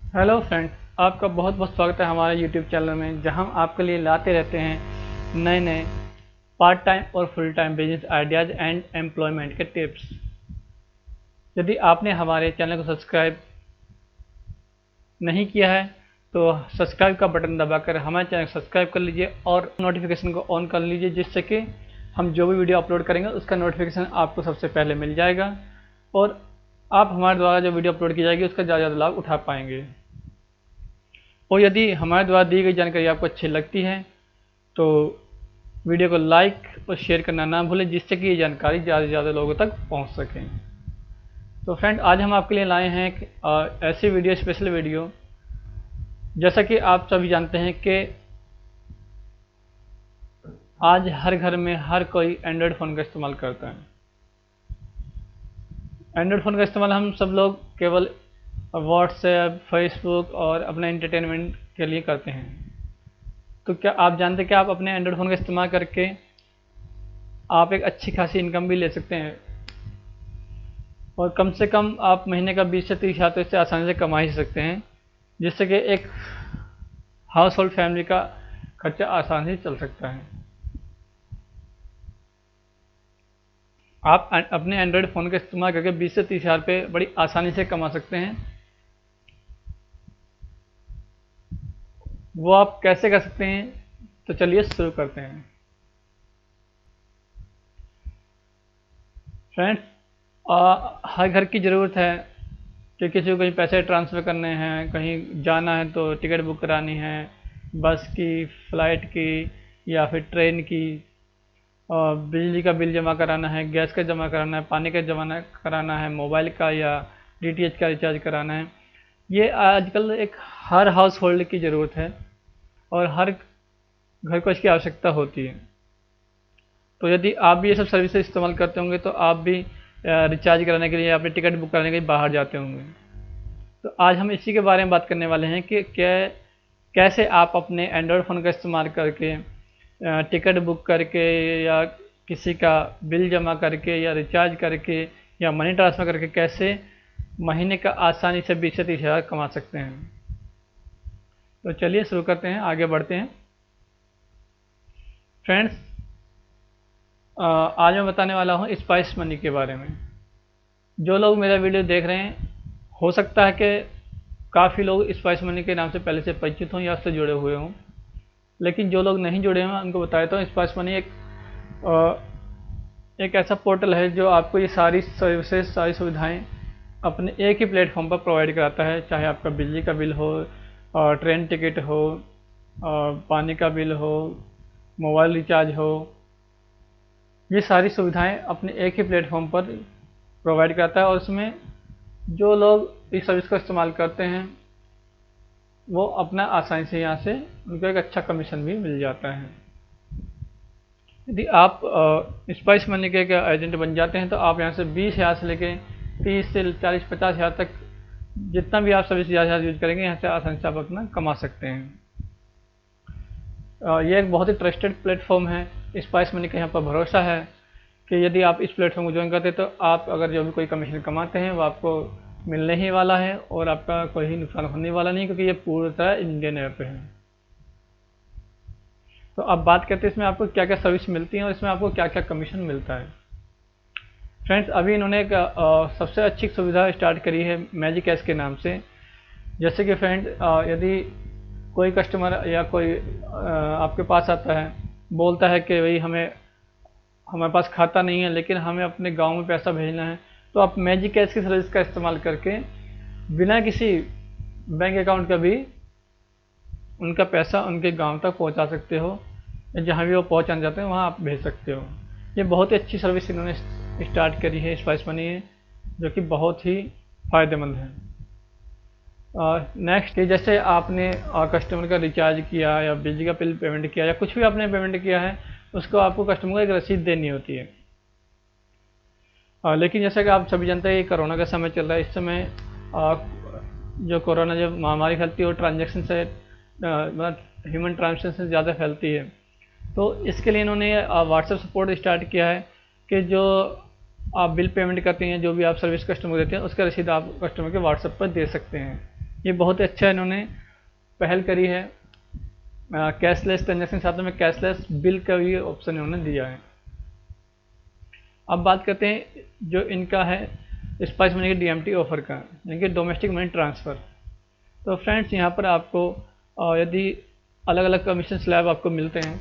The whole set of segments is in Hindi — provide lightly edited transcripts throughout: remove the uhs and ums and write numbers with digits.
हेलो फ्रेंड्स, आपका बहुत बहुत स्वागत है हमारे यूट्यूब चैनल में, जहां हम आपके लिए लाते रहते हैं नए नए पार्ट टाइम और full time business ideas and employment के टिप्स। यदि आपने हमारे चैनल को सब्सक्राइब नहीं किया है तो सब्सक्राइब का बटन दबाकर हमारे चैनल को सब्सक्राइब कर लीजिए और नोटिफिकेशन को ऑन कर लीजिए, जिससे कि हम जो भी वीडियो अपलोड करेंगे उसका नोटिफिकेशन आपको सबसे पहले मिल जाएगा और आप हमारे द्वारा जो वीडियो अपलोड की जाएगी उसका ज़्यादा से ज़्यादा लाभ उठा पाएंगे। और यदि हमारे द्वारा दी गई जानकारी आपको अच्छी लगती है तो वीडियो को लाइक और शेयर करना ना भूलें, जिससे कि ये जानकारी ज़्यादा से ज़्यादा लोगों तक पहुंच सके। तो फ्रेंड, आज हम आपके लिए लाए हैं एक ऐसी वीडियो, स्पेशल वीडियो। जैसा कि आप सभी जानते हैं कि आज हर घर में हर कोई एंड्रॉयड फ़ोन का इस्तेमाल करता है। एंड्रॉयड फ़ोन का इस्तेमाल हम सब लोग केवल व्हाट्सएप, फेसबुक और अपने एंटरटेनमेंट के लिए करते हैं। तो क्या आप जानते हैं कि आप अपने एंड्रॉयड फ़ोन का इस्तेमाल करके आप एक अच्छी खासी इनकम भी ले सकते हैं और कम से कम आप महीने का 20 से 30 हज़ार तो इससे आसानी से कमा ही सकते हैं, जिससे कि एक हाउस होल्ड फैमिली का खर्चा आसानी से चल सकता है। आप अपने एंड्रॉयड फ़ोन का इस्तेमाल करके 20 से 30 हज़ार रुपये बड़ी आसानी से कमा सकते हैं। वो आप कैसे कर सकते हैं, तो चलिए शुरू करते हैं। फ्रेंड्स, हर घर की ज़रूरत है कि किसी को कहीं पैसे ट्रांसफ़र करने हैं, कहीं जाना है तो टिकट बुक करानी है, बस की, फ्लाइट की या फिर ट्रेन की, और बिजली का बिल जमा कराना है, गैस का जमा कराना है, पानी का जमा कराना है, मोबाइल का या डीटीएच का रिचार्ज कराना है। ये आजकल एक हर हाउस होल्ड की ज़रूरत है और हर घर को इसकी आवश्यकता होती है। तो यदि आप भी ये सब सर्विसेज इस्तेमाल करते होंगे तो आप भी रिचार्ज कराने के लिए, अपनी टिकट बुक कराने के लिए बाहर जाते होंगे। तो आज हम इसी के बारे में बात करने वाले हैं कि कैसे आप अपने एंड्रॉयड फ़ोन का इस्तेमाल करके टिकट बुक करके या किसी का बिल जमा करके या रिचार्ज करके या मनी ट्रांसफ़र करके कैसे महीने का आसानी से 20 से 30 हज़ार कमा सकते हैं। तो चलिए शुरू करते हैं, आगे बढ़ते हैं। फ्रेंड्स, आज मैं बताने वाला हूँ स्पाइस मनी के बारे में। जो लोग मेरा वीडियो देख रहे हैं, हो सकता है कि काफ़ी लोग स्पाइस मनी के नाम से पहले से परिचित हों या उससे जुड़े हुए हों, लेकिन जो लोग नहीं जुड़े हैं उनको बता देता हूँ। स्पाइस मनी एक ऐसा पोर्टल है जो आपको ये सारी सर्विसेज, सारी सुविधाएं अपने एक ही प्लेटफॉर्म पर प्रोवाइड कराता है। चाहे आपका बिजली का बिल हो, और ट्रेन टिकट हो, और पानी का बिल हो, मोबाइल रिचार्ज हो, ये सारी सुविधाएं अपने एक ही प्लेटफॉर्म पर प्रोवाइड करता है। और उसमें जो लोग इस सर्विस का इस्तेमाल करते हैं वो अपना आसानी से यहाँ से उनको एक अच्छा कमीशन भी मिल जाता है। यदि आप स्पाइस मनी के एजेंट बन जाते हैं तो आप यहाँ से 20 हज़ार से लेके 30 से 40-50 हज़ार तक जितना भी आप सर्विस ज़्यादा यूज करेंगे, यहाँ से आसानी से आप अपना कमा सकते हैं। ये एक बहुत ही ट्रस्टेड प्लेटफॉर्म है। स्पाइस मनी का यहाँ पर भरोसा है कि यदि आप इस प्लेटफॉर्म को ज्वाइन करते हैं तो आप अगर जो भी कोई कमीशन कमाते हैं वो आपको मिलने ही वाला है और आपका कोई नुकसान होने वाला नहीं, क्योंकि ये पूरी तरह इंडियन ऐप है। तो अब बात करते हैं इसमें आपको क्या क्या सर्विस मिलती है और इसमें आपको क्या क्या कमीशन मिलता है। फ्रेंड्स, अभी इन्होंने एक सबसे अच्छी सुविधा स्टार्ट करी है मैजिक कैश के नाम से। जैसे कि फ्रेंड, यदि कोई कस्टमर या कोई आपके पास आता है, बोलता है कि भाई हमारे पास खाता नहीं है लेकिन हमें अपने गांव में पैसा भेजना है, तो आप मैजिक कैश की सर्विस का इस्तेमाल करके बिना किसी बैंक अकाउंट का भी उनका पैसा उनके गांव तक पहुंचा सकते हो, या जहां भी वो पहुंचाना चाहते हैं वहां आप भेज सकते हो। ये बहुत ही अच्छी सर्विस इन्होंने स्टार्ट करी है स्पाइस मनी है, जो कि बहुत ही फ़ायदेमंद है। नेक्स्ट, जैसे आपने कस्टमर का रिचार्ज किया या बिजली का बिल पेमेंट किया या कुछ भी आपने पेमेंट किया है, उसको आपको कस्टमर को एक रसीद देनी होती है। लेकिन जैसा कि आप सभी जानते हैं ये कोरोना का समय चल रहा है। इस समय जो कोरोना जब महामारी फैलती है वो ट्रांजेक्शन से मतलब ह्यूमन ट्रांजेक्शन से ज़्यादा फैलती है। तो इसके लिए इन्होंने व्हाट्सएप सपोर्ट स्टार्ट किया है कि जो आप बिल पेमेंट करते हैं, जो भी आप सर्विस कस्टमर को देते हैं, उसका रसीद आप कस्टमर के व्हाट्सएप पर दे सकते हैं। ये बहुत अच्छा इन्होंने पहल करी है। कैशलेस ट्रांजेक्शन साथ में कैशलेस बिल का भी ऑप्शन इन्होंने दिया है। अब बात करते हैं जो इनका है स्पाइस मनी के डीएमटी ऑफर का, यानी कि डोमेस्टिक मनी ट्रांसफ़र। तो फ्रेंड्स यहाँ पर आपको यदि अलग अलग कमीशन स्लैब आपको मिलते हैं,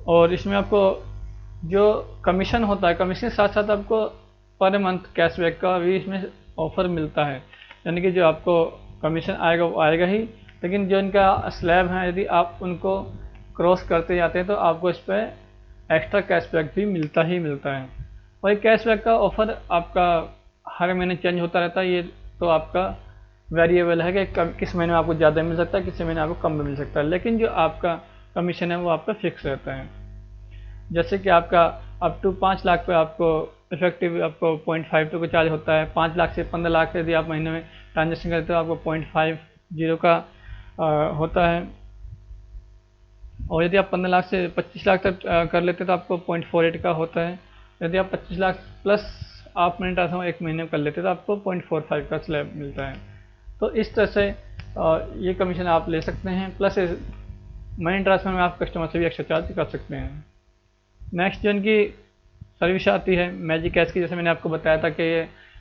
और इसमें आपको जो कमीशन होता है, कमीशन के साथ साथ आपको पर मंथ कैशबैक का भी इसमें ऑफर मिलता है। यानी कि जो आपको कमीशन आएगा वो आएगा ही, लेकिन जो इनका स्लैब है यदि आप उनको क्रॉस करते जाते हैं तो आपको इस पर एक्स्ट्रा कैशबैक भी मिलता ही मिलता है। और ये कैशबैक का ऑफर आपका हर महीने चेंज होता रहता है। ये तो आपका वेरिएबल है कि किस महीने में आपको ज़्यादा मिल सकता है, किस महीने आपको कम मिल सकता है, लेकिन जो आपका कमीशन है वो आपका फिक्स रहता है। जैसे कि आपका अप टू 5 लाख पे आपको इफेक्टिव आपको 0.5 का चार्ज होता है। 5 लाख से 15 लाख यदि आप महीने में ट्रांजेक्शन करते हो आपको 0.50 का होता है। और यदि आप 15 लाख से 25 लाख तक कर लेते हैं तो आपको 0.48 का होता है। यदि आप 25 लाख प्लस आप मनी ट्रांसफर एक महीने में कर लेते हैं तो आपको 0.45 का स्लैब मिलता है। तो इस तरह से ये कमीशन आप ले सकते हैं। प्लस मनी ट्रांसफर में आप कस्टमर से भी एक्स्ट्रा चार्ज कर सकते हैं। नेक्स्ट जो इनकी सर्विस आती है मैजिक कैश की, जैसे मैंने आपको बताया था कि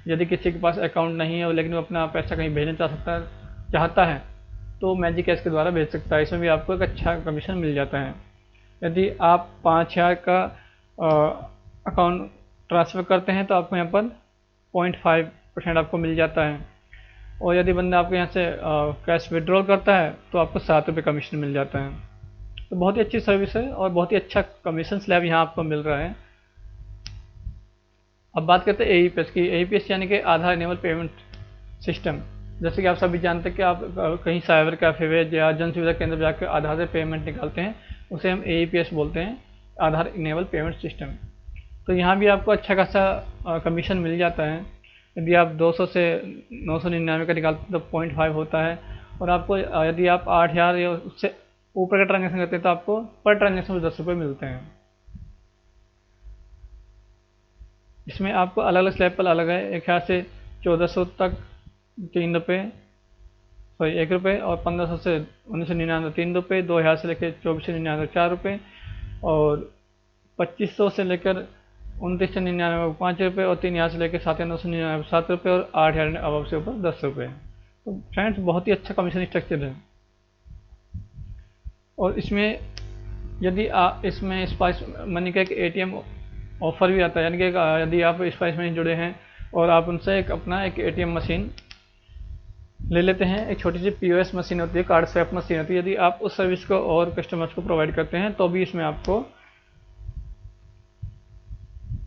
यदि किसी के पास अकाउंट नहीं है लेकिन वो अपना पैसा कहीं भेजना चाहता है तो मैजिक कैश के द्वारा भेज सकता है। इसमें भी आपको एक अच्छा कमीशन मिल जाता है। यदि आप 5,000 का अकाउंट ट्रांसफ़र करते हैं तो आपको यहाँ पर 0.5% आपको मिल जाता है। और यदि बंदा आपको यहाँ से कैश विड्रॉल करता है तो आपको 7 रुपये कमीशन मिल जाता है। तो बहुत ही अच्छी सर्विस है और बहुत ही अच्छा कमीशन स्लैब यहाँ आपको मिल रहा है। अब बात करते हैं एईपीएस की। एईपीएस यानी कि आधार इनेबल पेमेंट सिस्टम। जैसे कि आप सभी जानते हैं कि आप कहीं साइबर कैफे में या जन सुविधा केंद्र जाकर आधार से पेमेंट निकालते हैं, उसे हम एईपीएस बोलते हैं, आधार इनेबल पेमेंट सिस्टम। तो यहाँ भी आपको अच्छा खासा कमीशन मिल जाता है। यदि आप 200 से 999 का निकालते हैं तो 0.5 होता है। और आपको यदि आप 8,000 या उससे ऊपर का ट्रांजेक्शन करते हैं तो आपको पर ट्रांजेक्शन में 10 रुपये मिलते हैं। इसमें आपको अलग अलग स्लैब पर अलग है। एक से 1400 तक 3 रुपये, सॉरी 1 रुपये, और 1500 से 1999 3 रुपये, 2000 से लेकर 2499 4 रुपये, और 2500 से लेकर 2999 5 रुपये, और 3000 से लेकर 7999 7 रुपये, और 8000 अब से ऊपर 10 रुपये। तो फ्रेंड्स बहुत ही अच्छा कमीशन स्ट्रक्चर है। और इसमें यदि आप इसमें स्पाइस मनी का एक एटीएम ऑफर भी आता है, यानी कि यदि आप स्पाइस मनी जुड़े हैं और आप उनसे अपना एक एटीएम मशीन ले लेते हैं, एक छोटी सी पीओएस मशीन होती है, कार्ड स्वैप मशीन होती है, यदि आप उस सर्विस को और कस्टमर्स को प्रोवाइड करते हैं तो भी इसमें आपको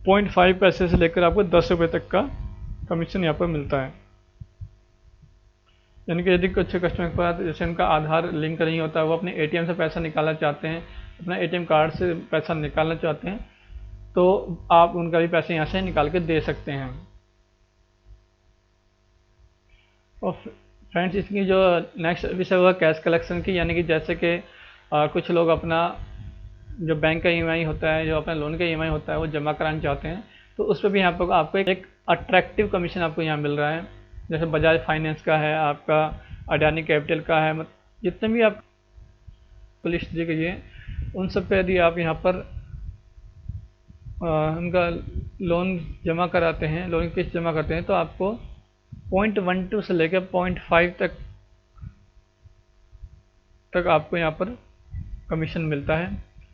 0.5 पैसे से लेकर आपको 10 रुपये तक का कमीशन यहाँ पर मिलता है। यानी कि यदि कुछ कस्टमर के पास जैसे उनका आधार लिंक नहीं होता है, वो अपने एटीएम से पैसा निकालना चाहते हैं, अपना एटीएम कार्ड से पैसा निकालना चाहते हैं, तो आप उनका भी पैसे यहाँ से निकाल के दे सकते हैं। और फ्रेंड्स इसकी जो नेक्स्ट सर्विस है वो कैश कलेक्शन की, यानी कि जैसे कि कुछ लोग अपना जो बैंक का ईएमआई होता है, जो अपना लोन का ईएमआई होता है वो जमा कराना चाहते हैं, तो उस पर भी यहाँ पर आपको एक अट्रैक्टिव कमीशन आपको यहाँ मिल रहा है। जैसे बजाज फाइनेंस का है, आपका अडानी कैपिटल का है, जितने भी आप लिस्ट दी गई है उन सब पे यदि आप यहाँ पर उनका लोन जमा कराते हैं, लोन की किस्त जमा करते हैं, तो आपको 0.12 से लेकर 0.5 तक आपको यहाँ पर कमीशन मिलता है।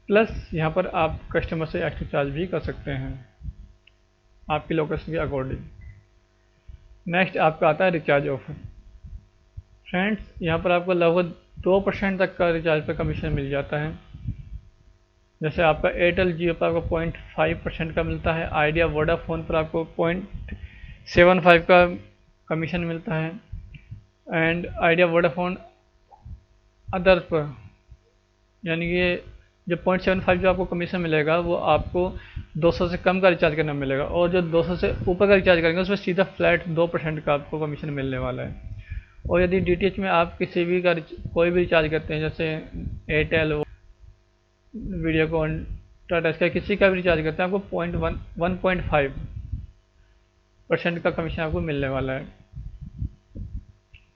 प्लस यहाँ पर आप कस्टमर से एक्स्ट्रा चार्ज भी कर सकते हैं आपकी लोकेशन के अकॉर्डिंग। नेक्स्ट आपका आता है रिचार्ज ऑफर। फ्रेंड्स यहाँ पर आपको लगभग 2% तक का रिचार्ज पर कमीशन मिल जाता है। जैसे आपका एयरटेल जियो पर आपको 0.5% का मिलता है, आइडिया वोडाफोन पर आपको 0.75 का कमीशन मिलता है, एंड आइडिया वोडाफोन अदर्स पर, यानी कि जो 0.75 जो आपको कमीशन मिलेगा वो आपको 200 से कम का रिचार्ज करना मिलेगा, और जो 200 से ऊपर का रिचार्ज करेंगे उसमें सीधा फ्लैट 2% का आपको कमीशन मिलने वाला है। और यदि डीटीएच में आप किसी भी का कोई भी रिचार्ज करते हैं, जैसे एयरटेल, वीडियोकॉन, टाटा स्काई, किसी का भी रिचार्ज करते हैं, आपको 1.5% का कमीशन आपको मिलने वाला है।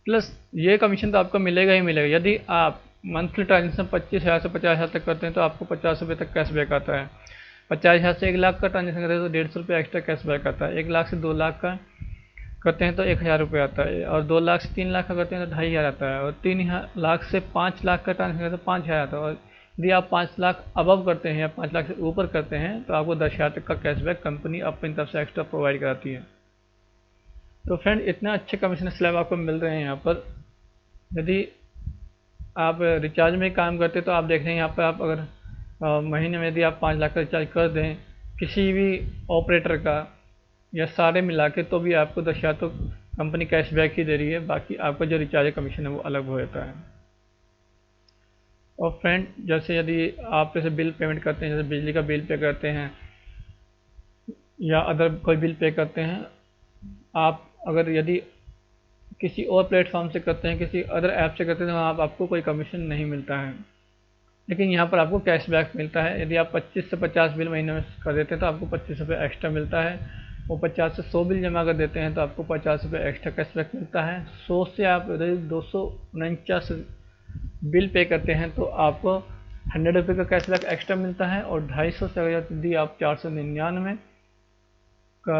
प्लस ये कमीशन तो आपको मिलेगा ही मिलेगा। यदि आप मंथली ट्रांजेक्शन 25,000 से 50,000 तक करते हैं तो आपको 50 रुपये तक कैशबैक आता है। 50,000 से 1 लाख का ट्रांजेक्शन करते हैं तो 150 रुपये एक्स्ट्रा कैशबैक आता है। 1 लाख से 2 लाख का करते हैं तो 1,000 रुपये आता है, और 2 लाख से 3 लाख का करते हैं तो 2,500 आता है, और 3 लाख से 5 लाख का ट्रांजेक्शन करते हैं तो 5,000 आता है। और यदि आप 5 लाख अबव करते हैं या 5 लाख से ऊपर करते हैं तो आपको 10,000 तक का कैशबैक कंपनी अपनी तरफ से एक्स्ट्रा प्रोवाइड कराती है। तो फ्रेंड इतने अच्छे कमीशन स्लैब आपको मिल रहे हैं यहाँ पर। यदि आप रिचार्ज में काम करते तो आप देख रहे हैं यहाँ पर, आप अगर महीने में यदि आप 5 लाख का रिचार्ज कर दें किसी भी ऑपरेटर का या सारे मिला के, तो भी आपको 10,000 तो कंपनी कैशबैक ही दे रही है। बाकी आपका जो रिचार्ज कमीशन है वो अलग हो जाता है। और फ्रेंड जैसे यदि आप जैसे बिल पेमेंट करते हैं, जैसे बिजली का बिल पे करते हैं या अदर कोई बिल पे करते हैं, आप अगर यदि किसी और प्लेटफॉर्म से करते हैं, किसी अदर ऐप से करते हैं, तो आपको कोई कमीशन नहीं मिलता है। लेकिन यहाँ पर आपको कैशबैक मिलता है। यदि आप 25 से 50 बिल महीने में कर देते हैं तो आपको 25 रुपये एक्स्ट्रा मिलता है। वो 50 से 100 बिल जमा कर देते हैं तो आपको 50 रुपये एक्स्ट्रा कैशबैक मिलता है। 100 से आप 249 बिल पे करते हैं तो आपको 100 रुपये का कैशबैक एक्स्ट्रा मिलता है। और 250 से यदि आप 499 का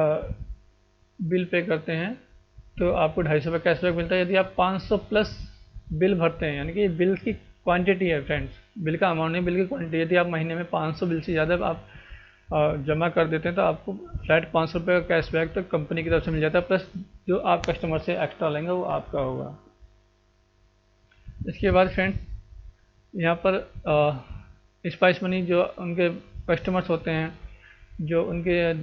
बिल पे करते हैं तो आपको 250 रुपये कैशबैक मिलता है। यदि आप 500 प्लस बिल भरते हैं, यानी कि बिल की क्वांटिटी है फ्रेंड्स, बिल का अमाउंट नहीं, बिल की क्वांटिटी, यदि आप महीने में 500 बिल से ज़्यादा आप जमा कर देते हैं तो आपको फ्लैट 500 रुपये का कैशबैक तो कंपनी की तरफ से मिल जाता है, प्लस जो आप कस्टमर से एक्स्ट्रा लेंगे वो आपका होगा। इसके बाद फ्रेंड्स यहाँ पर स्पाइस मनी जो उनके कस्टमर्स होते हैं, जो उनके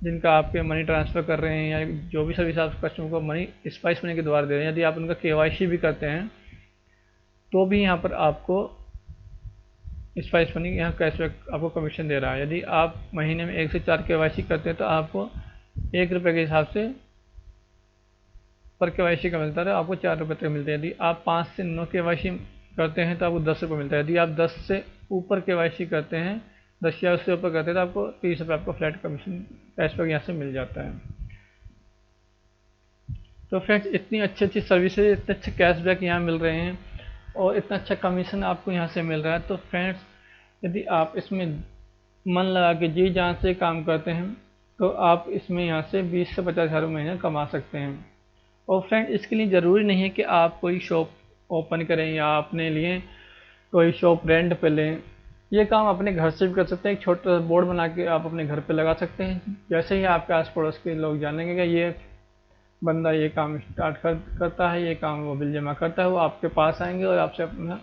जिनका आपके मनी ट्रांसफ़र कर रहे हैं या जो भी सर्विस आप कस्टमर को मनी स्पाइस मनी के द्वारा दे रहे हैं, यदि आप उनका KYC भी करते हैं तो भी यहाँ पर आपको स्पाइस मनी यहाँ कैशबैक आपको कमीशन दे रहा है। यदि आप महीने में 1 से 4 KYC करते हैं तो आपको 1 रुपये के हिसाब से पर KYC का मिलता है, आपको 4 रुपये तक मिलते हैं। यदि आप 5 से 9 KYC करते हैं तो आपको 10 रुपये मिलता है। यदि आप 10 से ऊपर KYC करते हैं, 10 या उससे ऊपर करते हैं तो आपको 30 रुपये आपको फ्लैट कमीशन कैशबैक यहाँ से मिल जाता है। तो फ्रेंड्स इतनी अच्छी सर्विसेज, इतने अच्छे कैशबैक यहाँ मिल रहे हैं और इतना अच्छा कमीशन आपको यहाँ से मिल रहा है। तो फ्रेंड्स यदि आप इसमें मन लगा के जी जान से काम करते हैं तो आप इसमें यहाँ से 20 से 50,000 महीने कमा सकते हैं। और फ्रेंड इसके लिए ज़रूरी नहीं है कि आप कोई शॉप ओपन करें या अपने लिए कोई शॉप रेंट पे लें। ये काम अपने घर से भी कर सकते हैं। एक छोटा बोर्ड बना के आप अपने घर पे लगा सकते हैं। जैसे ही आपके आस पड़ोस के लोग जानेंगे कि ये बंदा ये काम स्टार्ट करता है, ये काम वो बिल जमा करता है, वो आपके पास आएंगे और आपसे अपना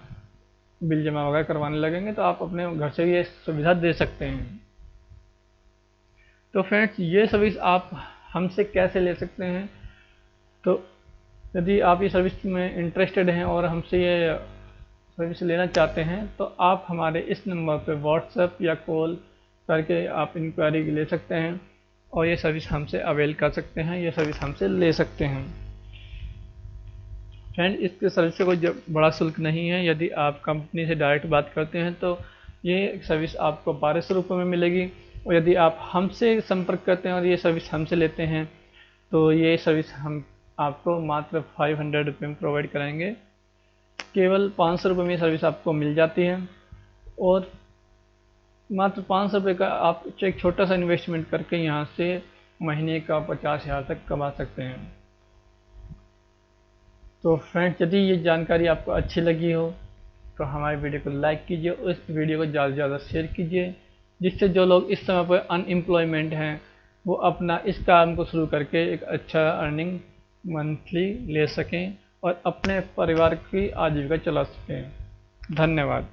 बिल जमा वगैरह करवाने लगेंगे, तो आप अपने घर से ये सुविधा दे सकते हैं। तो फ्रेंड्स ये सर्विस आप हमसे कैसे ले सकते हैं? तो यदि आप ये सर्विस में इंटरेस्टेड हैं और हमसे ये सर्विस लेना चाहते हैं तो आप हमारे इस नंबर पे व्हाट्सएप या कॉल करके आप इंक्वायरी ले सकते हैं और ये सर्विस हमसे अवेल कर सकते हैं, ये सर्विस हमसे ले सकते हैं। फ्रेंड इसके सर्विस से कोई बड़ा शुल्क नहीं है। यदि आप कंपनी से डायरेक्ट बात करते हैं तो ये सर्विस आपको 1200 रुपये में मिलेगी, और यदि आप हमसे संपर्क करते हैं और ये सर्विस हमसे लेते हैं तो ये सर्विस हम आपको मात्र 500 रुपये में प्रोवाइड कराएंगे। केवल 500 रुपये में सर्विस आपको मिल जाती है और मात्र 500 रुपये का आप एक छोटा सा इन्वेस्टमेंट करके यहाँ से महीने का 50,000 तक कमा सकते हैं। तो फ्रेंड्स यदि ये जानकारी आपको अच्छी लगी हो तो हमारी वीडियो को लाइक कीजिए, उस वीडियो को ज़्यादा से ज़्यादा शेयर कीजिए, जिससे जो लोग इस समय पर अनएम्प्लॉयमेंट हैं वो अपना इस काम को शुरू करके एक अच्छा अर्निंग मंथली ले सकें और अपने परिवार की आजीविका चला सकें। धन्यवाद।